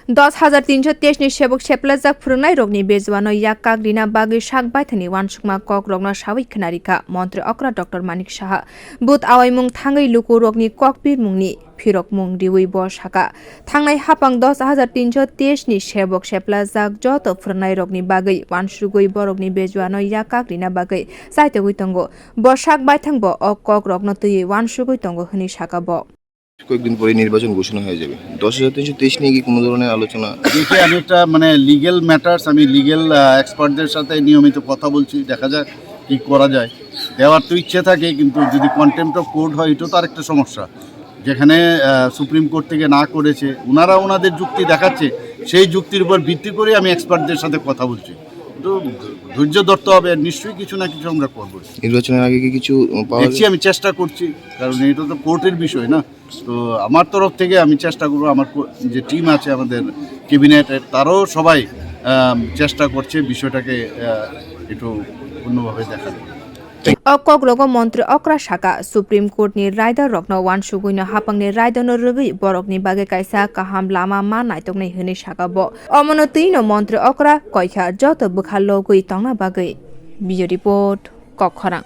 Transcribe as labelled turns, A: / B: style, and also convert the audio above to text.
A: 10,323 ni sebok seplajak phurungnai rokni bejuano yak kagrina bagi sak baithani wansukma kok rokno sawi khnarika mantri okra Dr. Manik Saha but awaimung thangai luku rokni kokpir mungni phirok mung diwi bo saka thangnai hapang 10,323 ni sebok seplajak joto phurungnai rokni bagi wansugoi borokni bejuano yak kagrina bagi saitogoi tongo bo sak baithangbo ok kok rokno tui wansugoi tongo hini saka bo
B: কয়েকদিন পরে নির্বাচন ঘোষণা হয়ে যাবে 10,323 নিয়ে কি কোনো ধরনের আলোচনা
C: দেখি আমি একটা লিগ্যাল ম্যাটার্স আমি লিগ্যাল এক্সপার্টদের সাথে নিয়মিত কথা বলছি দেখা যাক কি করা যায় দেওয়ার তো ইচ্ছে থাকে কিন্তু যদি কন্টেম্পট অফ কোর্ট হয় এটা তো আরেকটা সমস্যা যেখানে সুপ্রিম কোর্ট থেকে না করেছে ওনারা ওনাদের যুক্তি দেখাচ্ছে সেই যুক্তির উপর ভিত্তি করে আমি এক্সপার্টদের সাথে কথা বলছি তো ধৈর্য ধরতে হবে নিশ্চয়ই কিছু না কিছু আমরা করবো
B: নির্বাচনের আগে কি কিছু
C: দেখছি আমি চেষ্টা করছি কারণ এটা তো কোর্টের বিষয় না তো আমার তরফ থেকে আমি চেষ্টা করবো আমার যে টিম আছে আমাদের ক্যাবিনেটের তারাও সবাই চেষ্টা করছে বিষয়টাকে একটু অন্যভাবে দেখানো
A: Okok logo mantri okra saka Supreme Court ni raida rokno wansuguino hapang ni raida no rugui borok ni bage kaisa kaham lama ma naitok nei hini saka bo omono tino mantri okra koikha joto bukhal logui tongna bage video report Kokhara